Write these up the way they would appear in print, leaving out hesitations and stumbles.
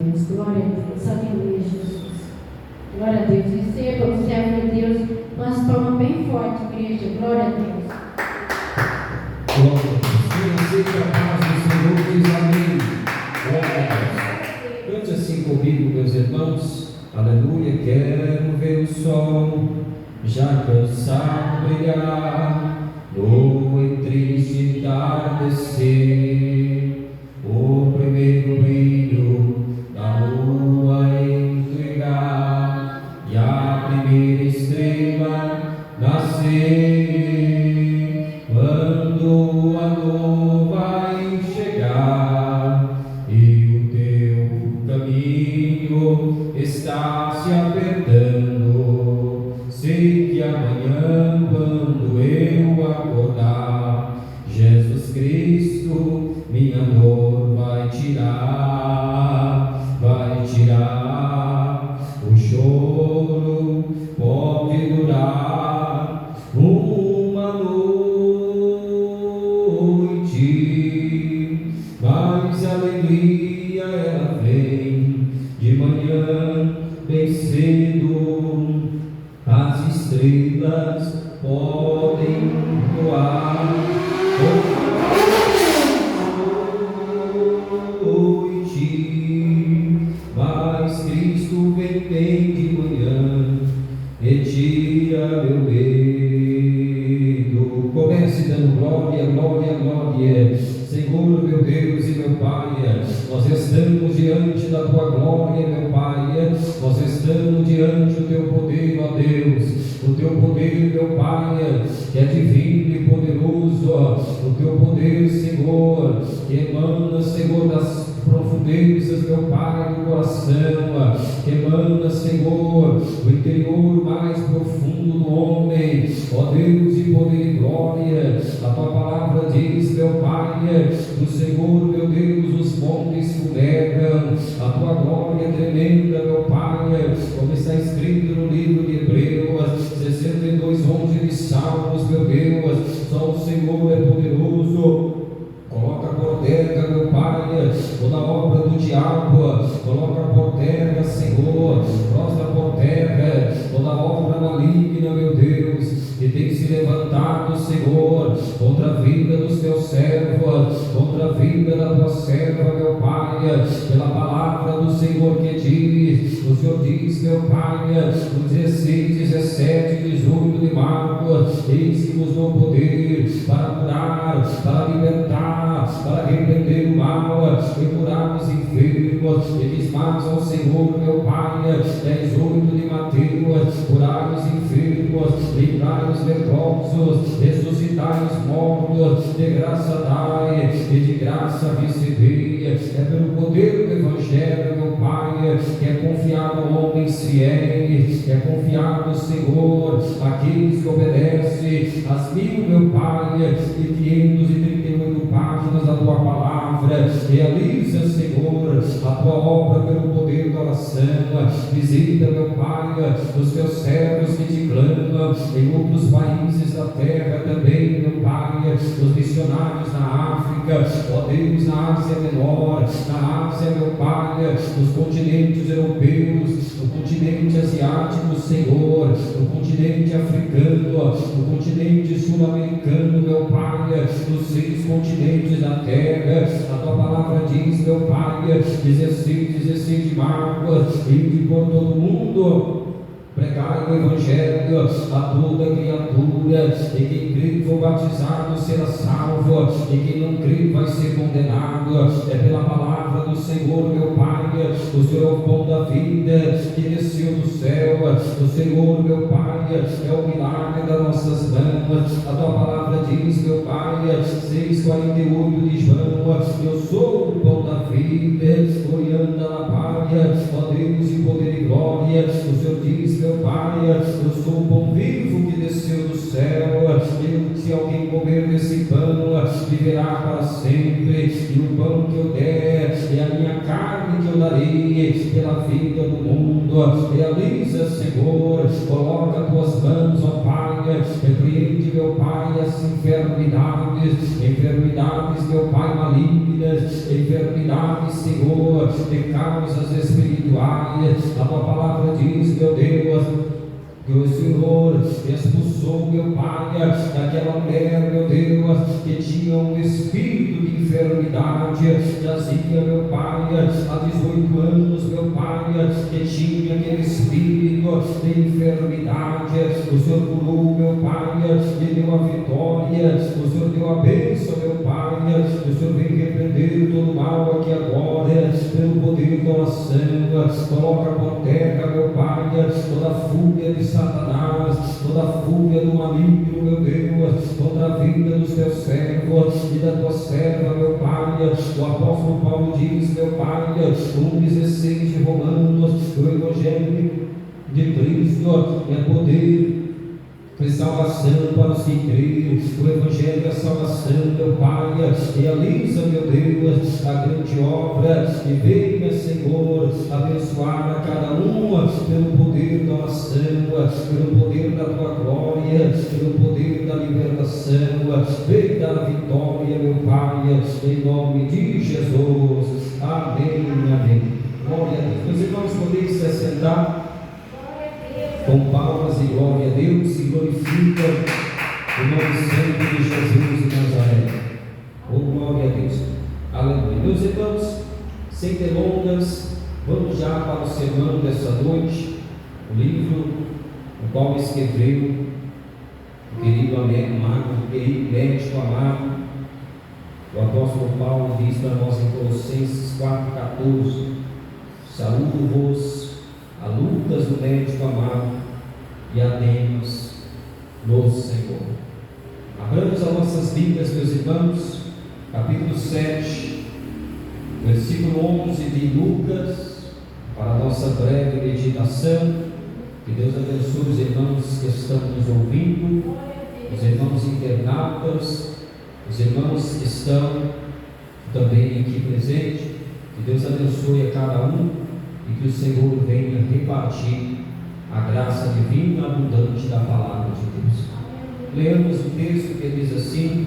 Deus, glória a Deus, aleluia, Jesus. Glória a Deus, receba o servo de Deus, nós palmas bem forte, igreja, glória a Deus. Glória a Deus. Quem aceita a paz do Senhor diz amém. Glória a Deus. Cante assim comigo, meus irmãos. Aleluia. Quero ver o sol já cansado brilhar no triste entardecer. O primeiro brilho da lua entregar e a primeira estrela nascer. Quando a lua vai chegar e o teu caminho está se apertando, sei que amanhã, quando eu acordar, Jesus Cristo minha dor vai tirar. O choro pode durar uma noite, mas a alegria ela vem de manhã bem cedo. As estrelas podem voar noite, mas Cristo vem bem de manhã e tira meu medo. Comece dando glória, glória, glória. Senhor, meu Deus e meu Pai, nós estamos diante da Tua glória, meu Pai, nós estamos diante do Teu poder, ó Deus, o Teu poder, meu Pai, que é divino e poderoso, o Teu poder, Senhor, que emana, Senhor, das profundezas, meu Pai, do coração, que emana, Senhor, o interior mais profundo do homem, ó Deus de poder e glória. A Tua palavra diz, meu Pai, do Senhor, meu Deus, os montes fumegam, a Tua glória é tremenda, meu Pai, como está escrito no livro de Hebreus 62:11 de Salmos, meu Deus, só o Senhor é poderoso. Coloca por terra, meu Pai, toda obra do diabo, coloca por terra, Senhor, prostra por terra toda obra maligna, meu Deus, que tem se levantado, Senhor, contra a vida dos teus servos, contra a vida da tua serva, meu Pai, pela palavra do Senhor que diz, o Senhor diz, meu Pai, no 16, 17, 18 de Marcos, eis que vos dou poder para curar, para libertar, para repreender o mal e curar os enfermos, e diz mais ao Senhor, meu Pai, 18 de Mateus, curai os enfermos, livrai os leprosos, ressuscitai os mortos, de graça dai e de graça recebei. É pelo poder do Evangelho, meu Pai, que é confiado a homens fiéis, é confiado, Senhor, aqueles que obedecem às 1000, meu Pai, e 538 páginas da Tua palavra. Realiza, Senhor, a Tua obra pelo poder da oração. Visita, meu Pai, os teus servos que te clamam em outros países da terra também, meu Pai, os missionários na África, ó Deus, na Ásia Menor, na Ásia, meu Pai, nos continentes europeus, no continente asiático, Senhor, no continente africano, no continente sul-americano, meu Pai, nos 6 continentes da terra. A Tua palavra diz, meu Pai, 16 de Marcos, ide por todo o mundo, pregai o Evangelho a toda criatura, e quem crer e for batizado será salvo, e quem não crer vai ser condenado. É pela palavra do Senhor, meu Pai, o Senhor é o pão da vida que desceu do céu, o Senhor, meu Pai, é o milagre das nossas mãos. A Tua palavra diz, meu Pai, 6:48 de João, eu sou o pão da vida, orianda na palha, ó Deus de poder e glória. O Senhor diz, meu Pai, eu sou o pão vivo que desceu do céu, e se alguém comer desse pão, viverá para sempre, e o pão que eu der é a minha carne que eu darei pela vida do mundo. Realiza, Senhor, coloca as Tuas mãos, ó Pai, repreende, meu Pai, as enfermidades, meu Pai, malignas, famílias, enfermidades, Senhor, de causas espirituais. A tua palavra diz, meu Deus, que o Senhor expulsou, meu Pai, daquela mulher, meu Deus, que tinha um espírito de enfermidade, jazia, meu Pai, há 18 anos, meu Pai, que tinha aquele espírito de enfermidade. O Senhor curou, meu Pai, e deu a vitória, o Senhor deu a bênção, meu Pai, o Senhor vem repreender todo o mal aqui agora, pelo poder da oração. Coloca por terra, meu Pai, toda a fúria de Satanás, toda a fúria do maligno, meu Deus, contra a vida dos teus servos e da tua serva, meu Pai. O apóstolo Paulo diz, meu Pai, 1,16 de Romanos, o Evangelho de Cristo é poder e salvação para os que creem. O Evangelho é salvação, meu Pai. Realiza, meu Deus, a grande obra e venha, Senhor, abençoar a cada um pelo poder da oração, pelo poder da tua glória, pelo poder da libertação. Vem dar a vitória, meu Pai, em nome de Jesus. Amém, amém. Glória a Deus. Meus irmãos, podem se assentar com palmas e glória a Deus, e glorifica o nome santo de Jesus de Nazaré. Oh, glória a Deus. Aleluia. Meus irmãos, sem delongas, vamos já para o sermão dessa noite, o livro o qual escreveu o querido amado, o querido médico amado, o apóstolo Paulo diz para nós em Colossenses 4,14: saúdo-vos a lutas do médico amado e a Demas no Senhor. Abramos as nossas Bíblias, meus irmãos, capítulo 7, versículo 11 de Lucas, para a nossa breve meditação. Que Deus abençoe os irmãos que estão nos ouvindo, os irmãos internautas, os irmãos que estão também aqui presentes. Que Deus abençoe a cada um e que o Senhor venha repartir a graça divina abundante da palavra de Deus. Leamos o texto que diz assim,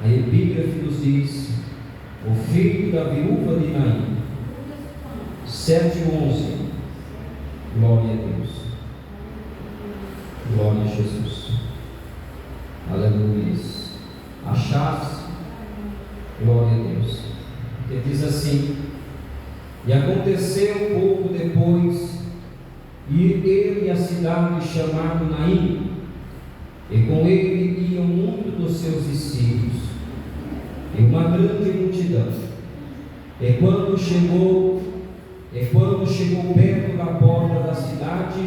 a epígrafe nos diz: o filho da viúva de Naim, 7:11. Glória a Deus. Glória a Jesus. Aleluia. Achaste? Glória a Deus. Que diz assim: e aconteceu pouco depois, ir ele à cidade chamada Naim, e com ele iam muitos dos seus discípulos, e uma grande multidão. E quando chegou perto da porta da cidade,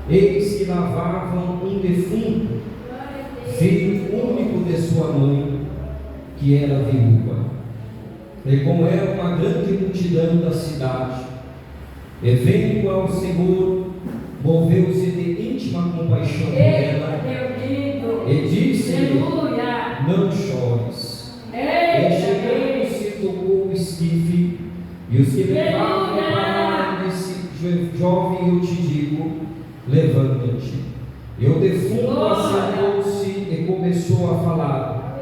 eis que lavavam um defunto, filho único de sua mãe, que era viúva. E com ela uma grande multidão da cidade. E vendo ao Senhor, moveu-se de íntima compaixão por ela, e disse-lhe: não chores. E chegando-se, tocou o esquife, e os que levavam pararam, disse: jovem, eu te digo, levanta-te. E o defunto assentou-se e começou a falar,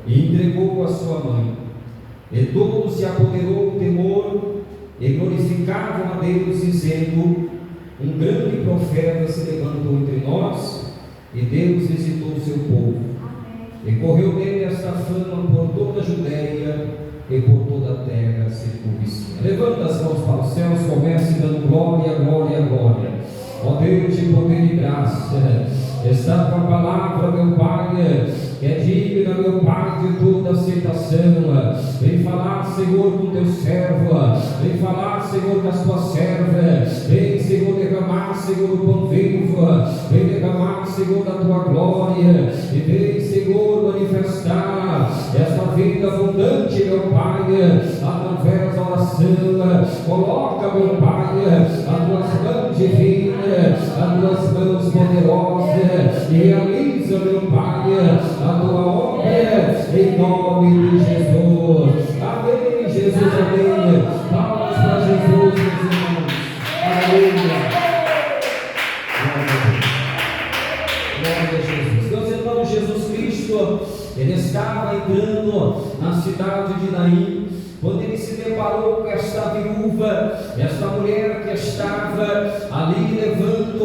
e entregou a sua mãe. E todo se apoderou o temor, e glorificavam a Deus, dizendo: um grande profeta se levantou entre nós, e Deus visitou o seu povo. E correu dele esta fama por toda a Judeia e por toda a terra circunvizinha. Levanta as mãos para os céus, comece dando glória, glória, glória. Ó Deus de poder e graça, está com a palavra, meu Pai, que é digna, meu Pai, de toda aceitação. Vem falar, Senhor, com teu servo, vem falar, Senhor, com as tuas servas. Vem, Senhor, derramar, Senhor, o pão vivo, vem derramar, Senhor, da tua glória, e vem, Senhor, manifestar esta vida abundante, meu Pai, através da oração. Coloca, meu Pai, as tuas mãos divinas, as tuas mãos poderosas, e realiza, meu Pai, a tua obra, em nome de Jesus. Amém, Jesus, amém. Palmas para Jesus, meus irmãos. Aleluia. Glória a Jesus. Meus irmãos, Jesus Cristo, ele estava entrando na cidade de Naim, deparou com esta viúva, esta mulher que estava ali levando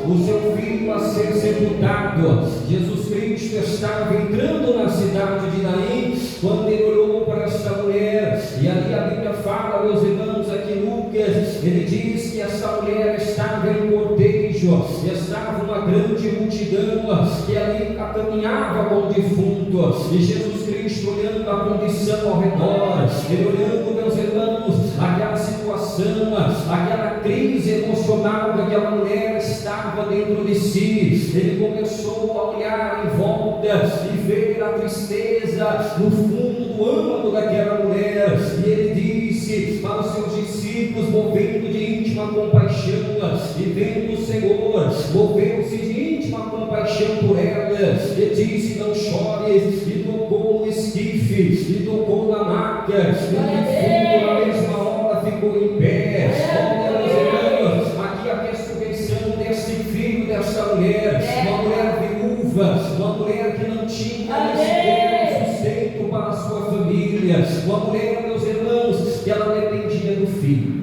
o seu filho a ser sepultado. Jesus Cristo estava entrando na cidade de Naim, quando ele olhou para esta mulher, e ali a Bíblia fala, meus irmãos, aqui em Lucas, ele diz que esta mulher estava em cortejo, e estava uma grande multidão que ali caminhava com o defunto, e Jesus Cristo olhando a condição ao redor, ele olhando, meus irmãos, aquela situação, aquela crise emocional que aquela mulher estava dentro de si, ele começou a olhar em volta e ver a tristeza no fundo do âmago daquela mulher, e ele disse para os seus discípulos, movendo de íntima compaixão, e vendo o Senhor, moveu-se de íntima compaixão por ela, e disse: não chores, e tocou no esquife, e tocou na maca, e o defunto na mesma hora ficou em pé. Olha, meus irmãos, aqui a ressurreição desse filho, dessa mulher, uma mulher viúva, uma mulher que não tinha nem sequer um sustento para a sua família, uma mulher, meus irmãos, que ela dependia do filho.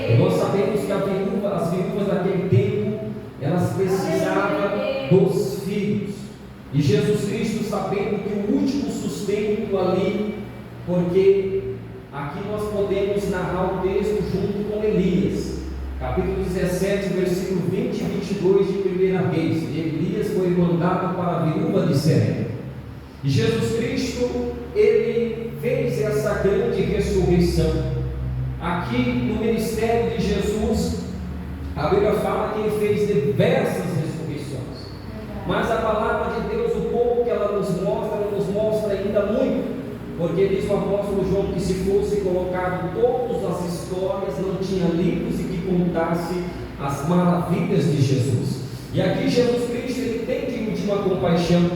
E nós sabemos que as viúvas daquele tempo, elas precisavam dos filhos. E Jesus Cristo, sabendo que o último sustento ali, porque aqui nós podemos narrar o texto junto com Elias, capítulo 17, versículo 20 e 22 de 1 Reis. Elias foi mandado para a viúva de Serepta. E Jesus Cristo, ele fez essa grande ressurreição. Aqui no ministério de Jesus, a Bíblia fala que ele fez diversas ressurreições, mas a palavra de Deus, o pouco que ela nos mostra ainda muito, porque diz o apóstolo João que se fosse colocado todas as histórias, não tinha livros e que contasse as maravilhas de Jesus. E aqui Jesus Cristo, ele tem de íntima compaixão,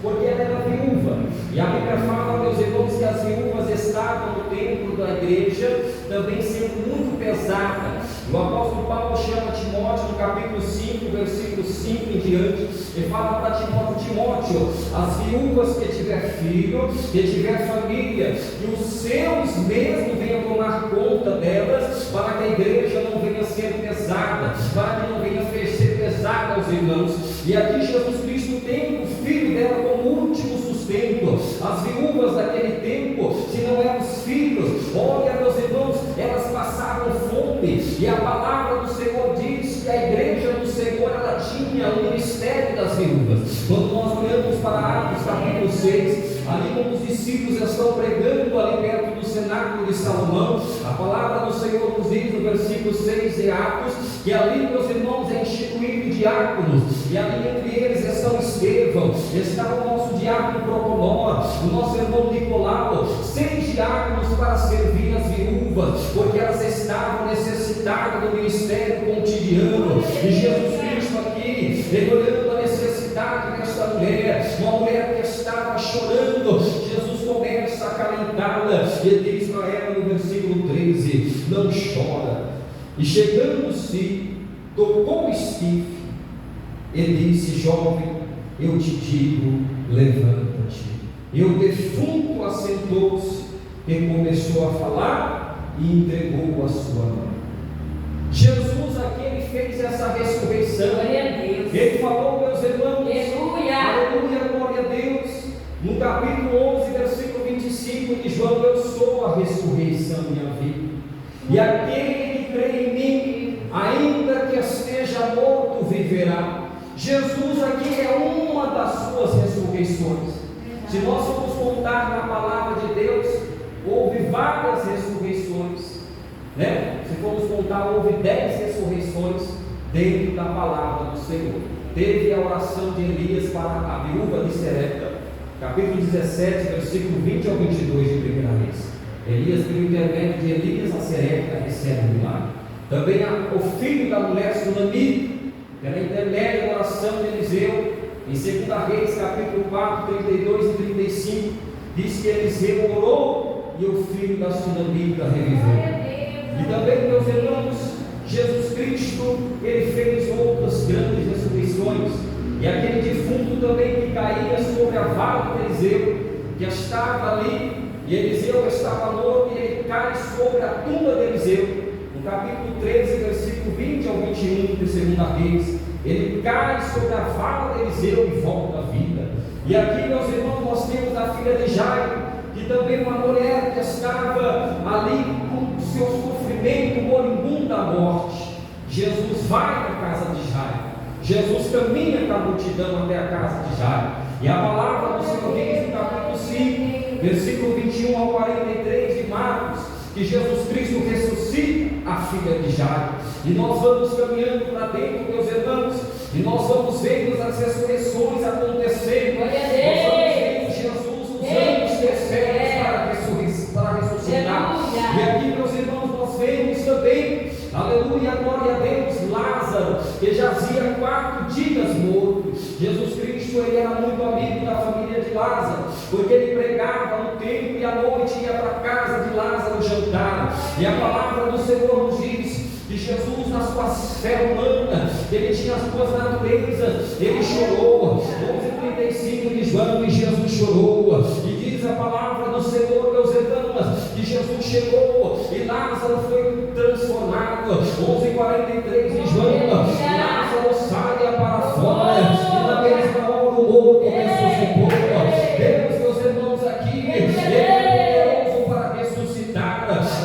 porque ela era viúva, e a Bíblia fala, meus irmãos, que as viúvas estavam no templo da igreja também sendo muito pesadas. O apóstolo Paulo chama Timóteo no capítulo 5, versículo 5 em diante, e fala para Timóteo, as viúvas que tiver filho, que tiver família, que os seus mesmos venham tomar conta delas, para que a igreja não venha ser pesada, para que não venha ser pesada aos irmãos. E aqui Jesus Cristo tem o filho dela como último sustento. As viúvas daquele tempo, se não eram os filhos, olha, meus irmãos, elas passavam fome, e a palavra do Senhor diz que a igreja do Senhor, ela tinha o ministério das viúvas. Quando nós olhamos para Atos capítulo 6, ali como os discípulos estão pregando ali perto do cenáculo de Salomão, a palavra do Senhor nos diz no versículo 6 de Atos, que ali, meus irmãos, é instituído diáconos, e ali entre eles estão Estevão, está o nosso diácono Proconor, o nosso irmão Nicolau, 6 diáconos para servir as viúvas, porque elas estavam necessitadas do ministério cotidiano. E Jesus Cristo aqui, ele olhando a necessidade desta mulher, uma mulher que estava chorando, Jesus começa a acalentá-la, e ele diz para ela no versículo 13: não chora. E chegando-se, tocou o esquife, ele disse: jovem, eu te digo, levanta-te. E o defunto assentou-se e começou a falar e entregou a sua mão. Jesus aqui, ele fez essa ressurreição. Ele falou, meus irmãos, aleluia, glória a Deus, no capítulo 11, versículo 25 de João: eu sou a ressurreição e a vida, e aquele que crê em mim, ainda que esteja morto, viverá. Jesus aqui é uma das suas ressurreições. Se nós formos contar na palavra de Deus, houve várias ressurreições, né? Se formos contar, houve 10 ressurreições dentro da palavra do Senhor. Teve a oração de Elias para a viúva de Serepta, capítulo 17, versículo 20 ao 22 de 1 Reis. Elias, pelo intermédio de Elias, a Serepta recebe o milagre. Também o filho da mulher sunamita, pela intermédio da oração de Eliseu, em 2 Reis, capítulo 4, 32 e 35, diz que Eliseu orou e o filho da sunamita reviveu. E também, meus irmãos, Jesus Cristo, ele fez outras grandes ressurreições, e aquele defunto também que caía sobre a vara de Eliseu, que estava ali e Eliseu estava morto, e ele cai sobre a tumba de Eliseu, no capítulo 13, versículo 20 ao 21 de 2 Reis. Ele cai sobre a vala de Eliseu e volta à vida. E aqui, meus irmãos, nós temos a filha de Jairo, que também uma mulher que estava ali com seu sofrimento moribundo da morte. Jesus vai na casa de Jairo, Jesus caminha com a multidão até a casa de Jairo, e a palavra do Senhor diz no capítulo 5, versículo 21 ao 43 de Marcos, que Jesus Cristo ressuscita a filha de Jairo. E nós vamos caminhando para dentro, meus irmãos, e nós vamos vendo as ressurreições acontecendo. Nós vamos vendo Jesus nos anos terceiros para ressuscitar. E aqui, meus irmãos, nós vemos também, aleluia, glória a Deus, Lázaro, que jazia 4 dias morto. Jesus Cristo, ele era muito amigo da família de Lázaro, porque ele pregava no templo e à noite ia para a casa de Lázaro jantar. E a palavra do Senhor nos diz que Jesus, na sua fé humana, ele tinha as duas naturezas, ele chorou. 11:35 de João, e Jesus chorou. E diz a palavra do Senhor, meus irmãos, que Jesus chegou e Lázaro foi transformado. 11:43 de João, Lázaro saia para fora, e na mesma hora o morto ressuscitou. Deus, meus irmãos, aqui, ele é poderoso para ressuscitar.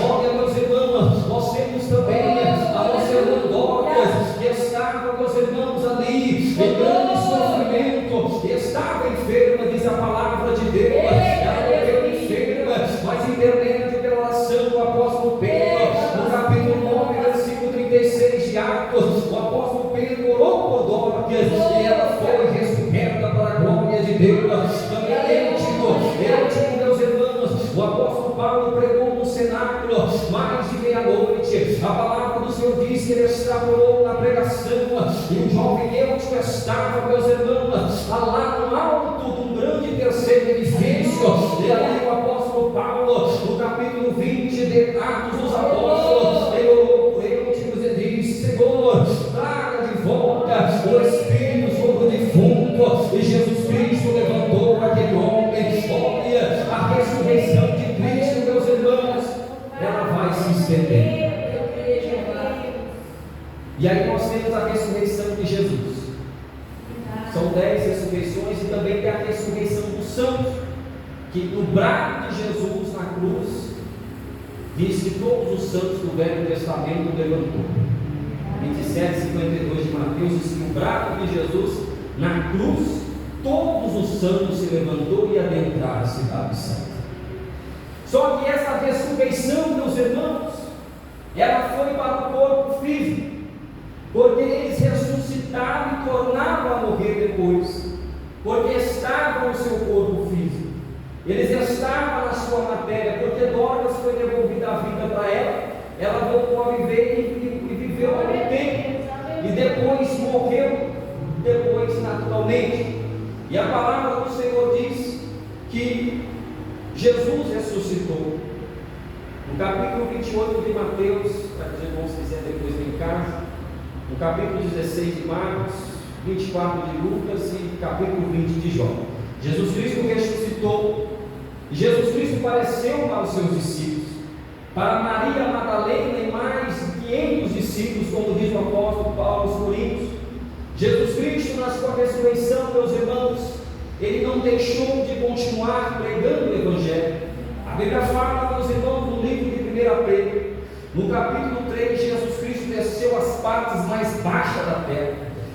Olha, meus irmãos, nós temos também a nossa irmã Dórias, que estava, meus irmãos, ali em grande sofrimento, estava enferma, diz a palavra de Deus. Ela morreu enferma, mas intermédio pela oração do apóstolo Pedro, no capítulo 9, versículo 36 de Atos, o apóstolo Pedro orou por Dórias e ela foi ressurreta para a glória de Deus. Também Eutico, meus irmãos, o apóstolo Paulo pregou no cenáculo mais de meia-noite. A palavra do Senhor diz que ele extrapolou na pregação, e o jovem Eutico estava, meus irmãos, lá no alto de um grande terceiro edifício. E ali o apóstolo Paulo, no capítulo 20 de Atos dos Apóstolos, ele orou por Eutico e disse: Senhor, traga de volta o Espírito sobre o defunto. E Jesus Cristo levantou aquele homem. Olha, a ressurreição de Cristo, meus irmãos, ela vai se estender. E aí nós temos a ressurreição de Jesus. São 10 ressurreições, e também tem a ressurreição dos santos, que no braço de Jesus na cruz, diz que todos os santos do Velho Testamento levantou. 27:52 de Mateus diz que no braço de Jesus na cruz, todos os santos se levantou e adentraram a cidade santa. Só que essa ressurreição, meus irmãos, ela foi para o corpo físico, porque eles ressuscitaram e tornavam a morrer depois, porque estavam no seu corpo físico, eles estavam na sua matéria, porque Dorcas foi devolvida a vida para ela voltou a viver e viveu algum tempo, e depois morreu, depois naturalmente. E a palavra do Senhor diz que Jesus ressuscitou. No capítulo 28 de Mateus, para que os irmãos quiserem depois vir em casa, no capítulo 16 de Marcos, 24 de Lucas e capítulo 20 de João, Jesus Cristo ressuscitou. E Jesus Cristo apareceu aos seus discípulos, para Maria Madalena e mais de 500 discípulos, como diz o apóstolo Paulo aos Coríntios. Jesus Cristo, na sua ressurreição, meus irmãos, ele não deixou de continuar pregando o Evangelho. A Bíblia fala, meus irmãos, no livro de 1 Pedro, no capítulo 3, Jesus Cristo desceu às partes mais baixas da terra,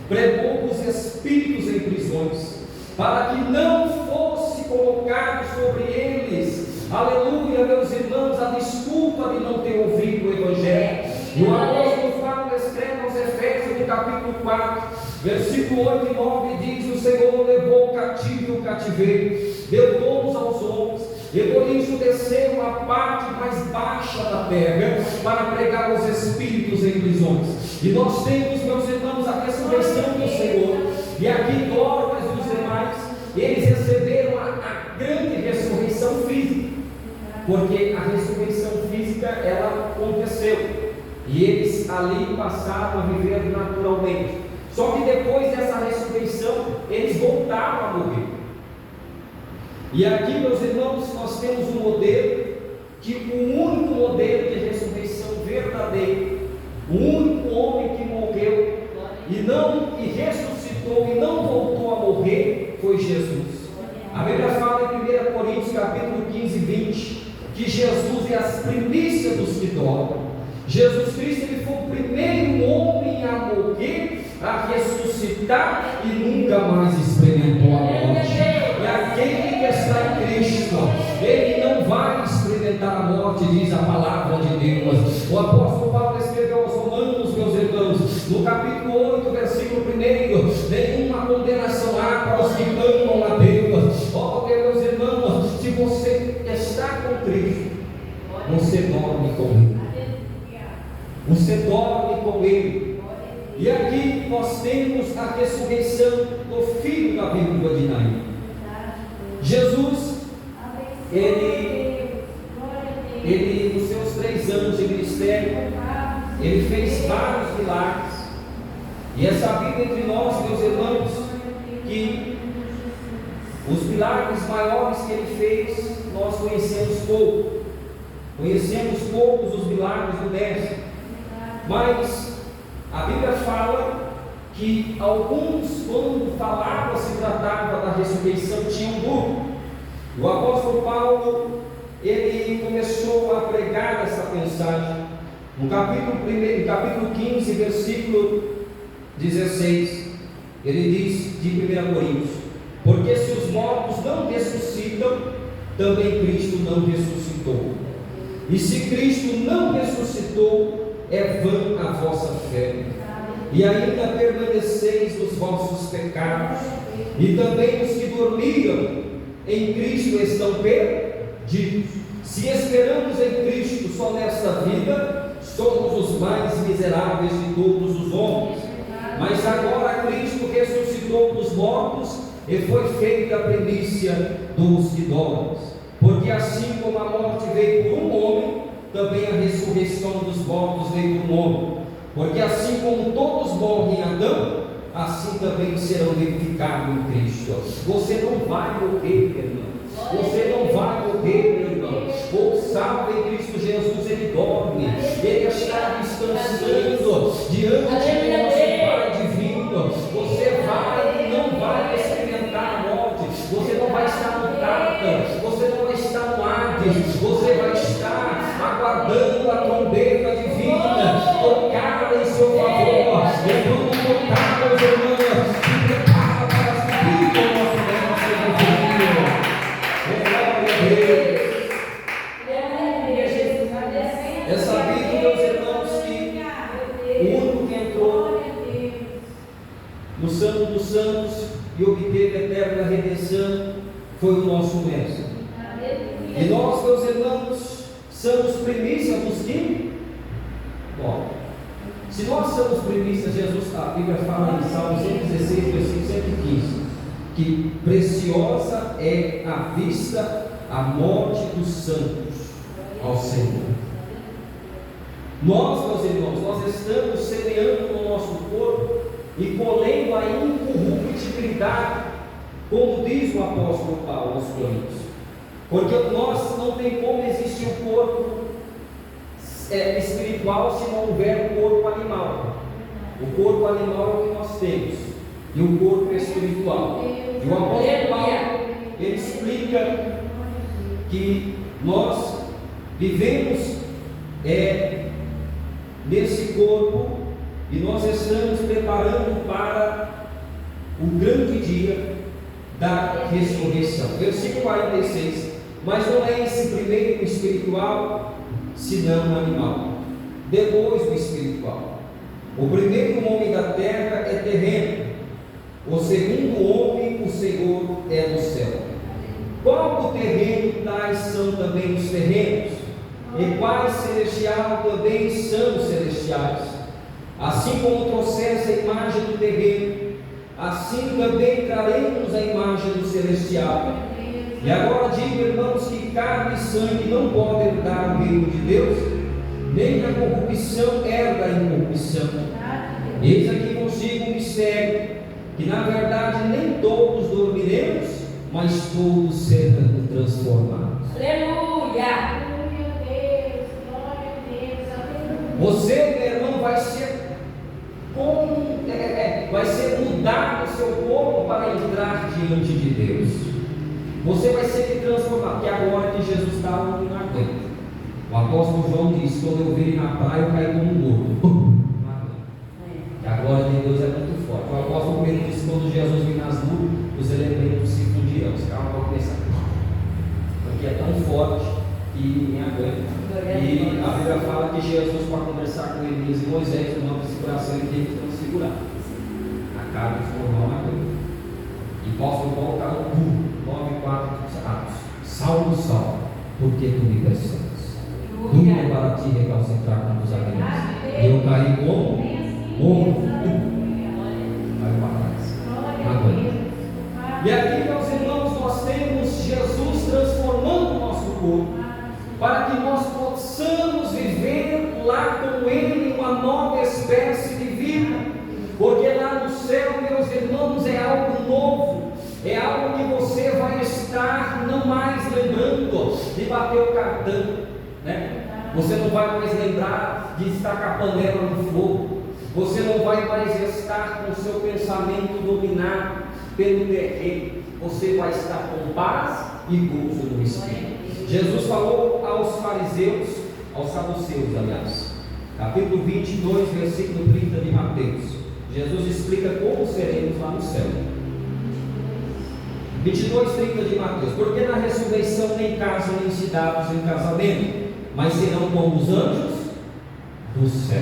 pregou os espíritos em prisões, para que não fosse colocado sobre eles, aleluia, meus irmãos, a desculpa de não ter ouvido o Evangelho. E o apóstolo Paulo escreve aos Efésios, no capítulo 4, versículo 8 e 9, diz: o Senhor levou o cativo e o cativeiro, deu dons aos homens, e por isso desceu a parte mais baixa da terra, para pregar os espíritos em prisões. E nós temos, meus irmãos, a ressurreição do Senhor. E aqui Dorcas e os demais, eles receberam a grande ressurreição física, porque a ressurreição física ela aconteceu, e eles ali passaram a viver naturalmente. Só que depois dessa ressurreição, eles voltaram a morrer. E aqui, meus irmãos, nós temos um modelo, que o único modelo de ressurreição verdadeiro, o único homem que morreu e ressuscitou e não voltou a morrer, foi Jesus. A Bíblia fala em 1 Coríntios capítulo 15, 20, que Jesus é as primícias dos que dormem. Jesus Cristo, ele foi o primeiro homem a morrer, a ressuscitar e nunca mais experimentou a morte. E aquele que está em Cristo, ele não vai experimentar a morte, diz a palavra de Deus. O apóstolo Paulo escreveu aos Romanos, meus irmãos, no capítulo 8, versículo 1: nenhuma condenação há para os que clamam a Deus. Ó, meus irmãos, se você está com Cristo, você dorme com Ele. Você dorme com Ele. E aqui nós temos a ressurreição do filho da viúva de Naim. Jesus, ele nos seus 3 anos de ministério, ele fez vários milagres. E é sabido entre nós, meus irmãos, que os milagres maiores que ele fez, nós conhecemos pouco. Conhecemos poucos os milagres do Mestre. Mas a Bíblia fala que alguns, quando falava, se tratava da ressurreição, tinham dúvida. O apóstolo Paulo, ele começou a pregar essa mensagem no capítulo 15, versículo 16. Ele diz, de 1 Coríntios: porque se os mortos não ressuscitam, também Cristo não ressuscitou. E se Cristo não ressuscitou, é vã a vossa fé, e ainda permaneceis nos vossos pecados, e também os que dormiram em Cristo estão perdidos. Se esperamos em Cristo só nesta vida, somos os mais miseráveis de todos os homens. Mas agora Cristo ressuscitou dos mortos e foi feita a primícia dos que dormem. Porque assim como a morte veio por um homem, também a ressurreição dos mortos veio por um homem. Porque assim como todos morrem em Adão, assim também serão vivificados em Cristo. Você não vai morrer, meu irmão. Você não vai morrer, meu irmão. O salvo em Cristo Jesus, ele dorme. Ele está descansando diante do nosso Pai divino. Você vai e não vai experimentar a morte. Você não vai estar no Tártaro. Você não vai estar no Hades. Você vai estar aguardando a trombeta divina tocar em seu favor. E quando tocar, meus irmãos, se prepara para subir o nosso Mestre divino. Glória a Deus. É sabido, meus irmãos, que o único que entrou no Santo dos Santos e obteve a eterna redenção foi o nosso Mestre. E nós, meus irmãos, somos primícias dos que? Bom, se nós somos primícias, Jesus, a Bíblia fala em Salmo 116, versículo 115, que preciosa é a vista, a morte dos santos ao Senhor. Nós, meus irmãos, nós estamos semeando no nosso corpo e colhendo a incorruptibilidade, como diz o apóstolo Paulo aos Coríntios. Porque nós não tem como existir um corpo espiritual se não houver um corpo animal. O corpo animal é o que nós temos, e o corpo espiritual. E o apóstolo Paulo, ele explica que nós vivemos nesse corpo e nós estamos preparando para o grande dia da ressurreição. Versículo 46: mas não é esse primeiro o espiritual, senão o animal, depois o espiritual. O primeiro homem da terra é terreno, o segundo homem, o Senhor, é do céu. Qual o terreno, tais são também os terrenos, e quais celestial também são os celestiais. Assim como trouxesse a imagem do terreno, assim também traremos a imagem do celestial. E agora digo, irmãos, que carne e sangue não podem herdar o reino de Deus, nem a corrupção herda a incorrupção. Eis aqui consigo um mistério, que na verdade nem todos dormiremos, mas todos serão transformados. Aleluia! Você, meu irmão, vai ser mudado o seu corpo para entrar diante de Deus. Você vai ser transformado, porque agora que Jesus está, não aguenta. O apóstolo João diz: quando eu vir na praia, eu caí como um morto. E a glória de Deus é muito forte. O apóstolo Pedro disse: quando Jesus vir nas nuvens, os elementos se fundirão. Os carros vão começar, porque é tão forte que ninguém aguenta. E a Bíblia fala que Jesus, para conversar com Elias e Moisés, no nome de seguração, ele teve que transfigurar. A carne formal na coisa. E o apóstolo Paulo está no puro, 9:4 Atos. Saulo, Saulo, por que tu me persegues? Tudo é para ti recalcitrar com os alimentos. E eu caí como? Morto. Vai para trás. Agora. E aqui, meus irmãos, nós temos Jesus transformando o nosso corpo, para que nós possamos viver lá com Ele uma nova espécie de vida, porque lá no céu, meus irmãos, é algo novo, é algo que você vai estar não mais lembrando de bater o cartão, né? Você não vai mais lembrar de estar com a panela no fogo, você não vai mais estar com o seu pensamento dominado pelo terreno, você vai estar com paz e gozo no Espírito. Jesus falou aos fariseus, aos saduceus, aliás, capítulo 22, versículo 30 de Mateus. Jesus explica como seremos lá no céu. 22:30 de Mateus: porque na ressurreição nem casam nem se dados em casamento, mas serão como os anjos do céu.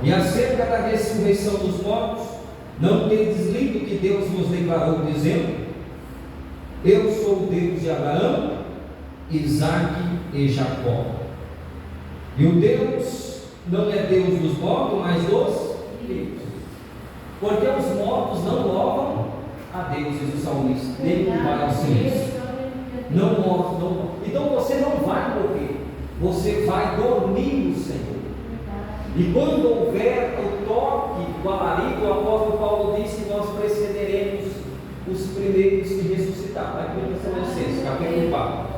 E acerca da ressurreição dos mortos, não tendes lido que Deus nos declarou, dizendo: eu sou o Deus de Abraão, Isaque e Jacó. E o Deus não é Deus dos mortos, mas dos vivos. Porque os mortos não louvam a Deus, diz o salmista, nem vai ao silêncio. Não morre, não morre. Então você não vai morrer, você vai dormir no Senhor. E quando houver o toque do alarido, o apóstolo Paulo diz que nós precederemos os primeiros que ressuscitaram. Vai para Tessalonicenses, capítulo 4.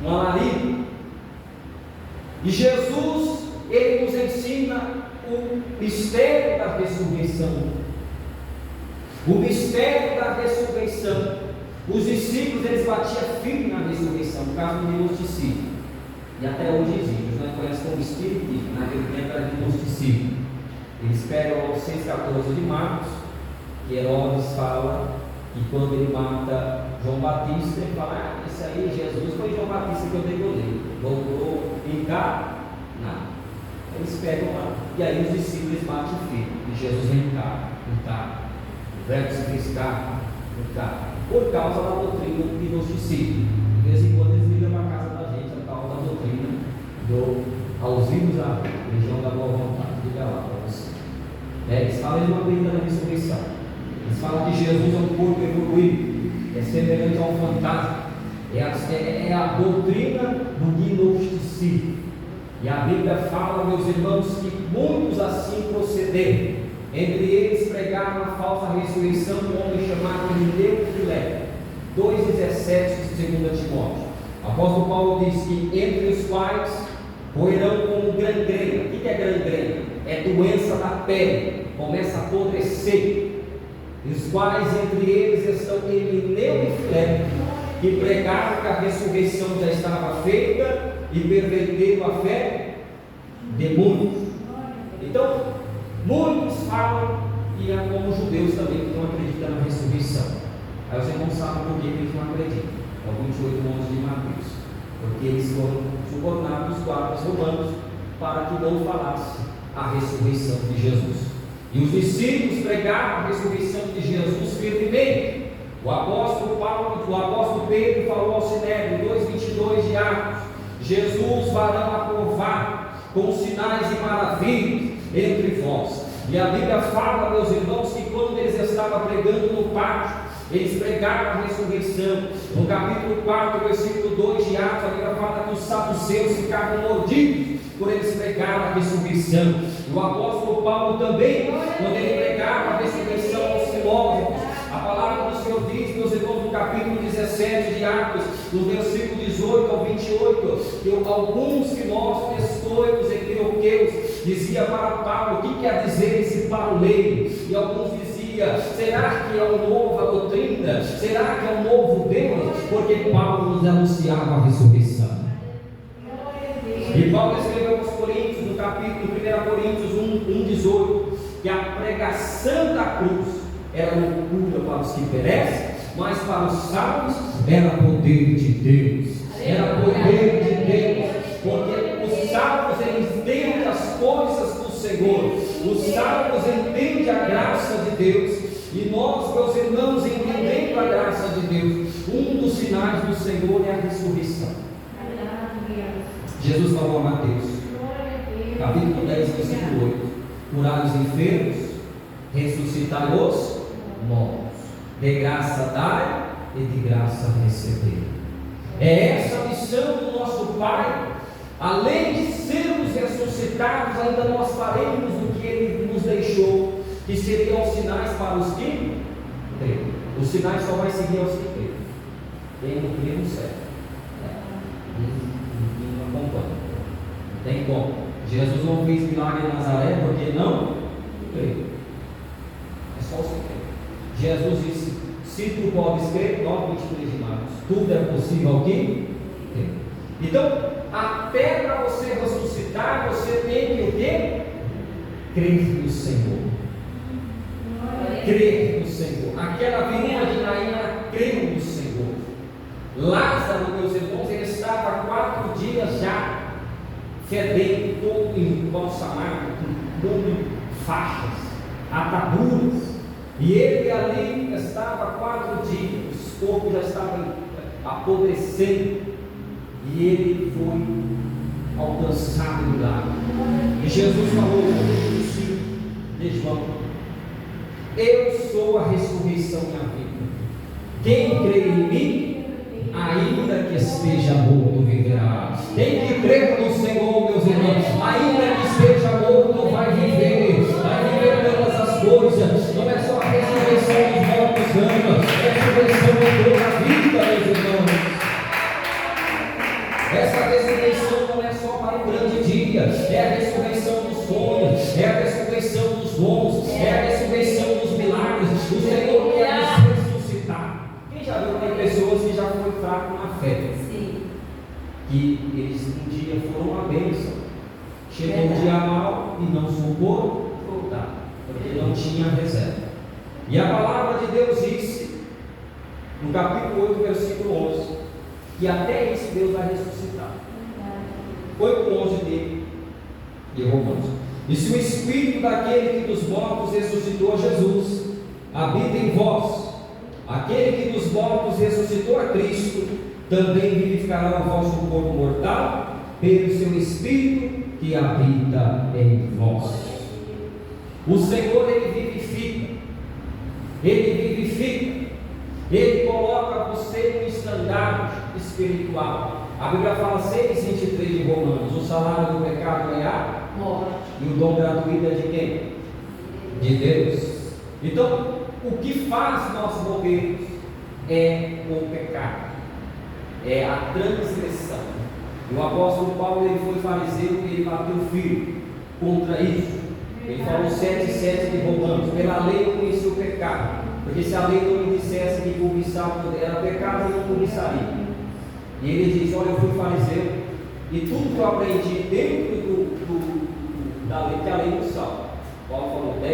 Um alarido. E Jesus, ele nos ensina o mistério da ressurreição. O mistério da ressurreição. Os discípulos, eles batiam firme na ressurreição, no caso do gnosticídio. E até hoje existe, os não conhecem como espiritismo, naquele tempo era gnosticismo. Eles pegam os 6,14 de Marcos, que Herodes fala que quando ele mata João Batista, ele fala: isso aí, Jesus, foi João Batista que eu degolei, voltou em cá? Nada. Eles pegam lá, e aí os discípulos matam o filho, e Jesus vem cá, o verbo se fez carne, por causa da doutrina do gnosticismo. De vez em quando eles ligam para a casa da gente, a tal da doutrina do auxílio à religião da boa vontade. Diga lá para você. Eles falam de uma brinda da ressurreição. Eles falam que Jesus é um corpo evoluído, é semelhante a um fantasma, é a doutrina do gnosticismo. E a Bíblia fala, meus irmãos, que muitos assim procederam. Entre eles pregaram a falsa ressurreição de um homem chamado Emineu e Filé. 2,17 de 2 Timóteo. O apóstolo Paulo diz que entre os quais roerão como gangrena. O que é gangrena? É doença da pele, começa a apodrecer. Os quais entre eles estão Emineu e Filé, que pregaram que a ressurreição já estava feita e perverteram a fé de muitos. Então, muitos falam, e é como judeus também que não acreditam na ressurreição. Aí você não sabe por que eles não acreditam. É o 28 de Mateus. Porque eles foram subornados dos guardas romanos para que não falasse a ressurreição de Jesus. E os discípulos pregaram a ressurreição de Jesus firmemente. O apóstolo Pedro falou ao Sinédrio, 2,22 de Atos: Jesus varão aprovado, com sinais e maravilhas entre vós. E a Bíblia fala, meus irmãos, que quando eles estavam pregando no pátio, eles pregaram a ressurreição. No capítulo 4, versículo 2 de Atos, a Bíblia fala que os saduceus ficaram mordidos por eles pregaram a ressurreição. E o apóstolo Paulo também, quando ele pregava a ressurreição aos filósofos, a palavra do Senhor diz, meus irmãos, no capítulo 17 de Atos, no versículo 18 ao 28, que alguns filósofos estoicos dizia para Paulo: o que quer dizer esse paroleio? E alguns diziam: será que é uma nova doutrina? Será que é um novo Deus? Porque Paulo nos anunciava a ressurreição. E Paulo escreveu aos Coríntios, no capítulo 1 Coríntios 1:18, que a pregação da cruz era loucura para os que perecem, mas para os salvos era poder de Deus. Era poder de Deus, porque os salvos eles entendem as coisas do Senhor, os salvos entendem a graça de Deus, e nós, meus irmãos, entendendo a graça de Deus, um dos sinais do Senhor é a ressurreição. Jesus falou a Mateus, capítulo 10, versículo 8: curai os enfermos, ressuscitai os mortos, de graça dai e de graça receber. É essa a missão do nosso Pai. Além de sermos ressuscitados, ainda nós faremos o que Ele nos deixou, que seriam os sinais para os que creem. Os sinais só vai seguir aos que creem. Quem não crê não serve. Não acompanha. Não tem como. Jesus não fez milagre em Nazaré porque não creio. É só os que creem. Jesus disse: se tu podes crer, 9:23 de Marcos, tudo é possível ao que crê. Então, até para você ressuscitar, você tem que o quê? Crer no Senhor. Crer no Senhor. Aquela viúva de Naim, ela creu no Senhor. Lázaro, meus irmãos, ele estava há 4 dias já fedendo, todo embalsamado, com faixas, ataduras, e ele ali estava há 4 dias, o corpo já estava apodrecendo, e ele foi alcançado do lado. E Jesus falou no discípulo de João: eu sou a ressurreição e a vida. Quem crê em mim, ainda que esteja morto, viverá. Tem que crer no Senhor, meus irmãos. Ainda que esteja morto, vai viver todas as coisas. Não é só a ressurreição dos mortos, não. É a ressurreição de toda a vida, meus irmãos. Essa ressurreição não é só para o grande dia, é a ressurreição dos sonhos, é a ressurreição dos dons, é a ressurreição dos milagres. O Senhor quer nos ressuscitar. Quem já viu que tem pessoas que já foram fracos na fé? Sim. Que eles um dia foram uma bênção, chegou um dia mal e não socorro voltar, porque não tinha reserva. E a palavra de Deus disse, no capítulo 8, versículo 11, que até isso Deus vai ressuscitar. Foi com 11 de Romanos. E se o Espírito daquele que dos mortos ressuscitou a Jesus habita em vós, aquele que dos mortos ressuscitou a Cristo também vivificará o vosso corpo mortal pelo seu Espírito que habita em vós. O Senhor, Ele vivifica, Ele coloca você no estandarte espiritual. A Bíblia fala 6:23 de Romanos: o salário do pecado é a morte, e o dom gratuito é de quem? De Deus. Então, o que faz nós morrermos é o pecado, é a transgressão. E o apóstolo Paulo, ele foi fariseu e ele bateu firme contra isso. Ele falou 7:7 de Romanos: pela lei eu conheci o pecado, porque se a lei não me dissesse que cobiçar era pecado, eu não cobiçaria. E ele diz: olha, eu fui fariseu, e tudo que eu aprendi dentro da lei, que a lei nos salva,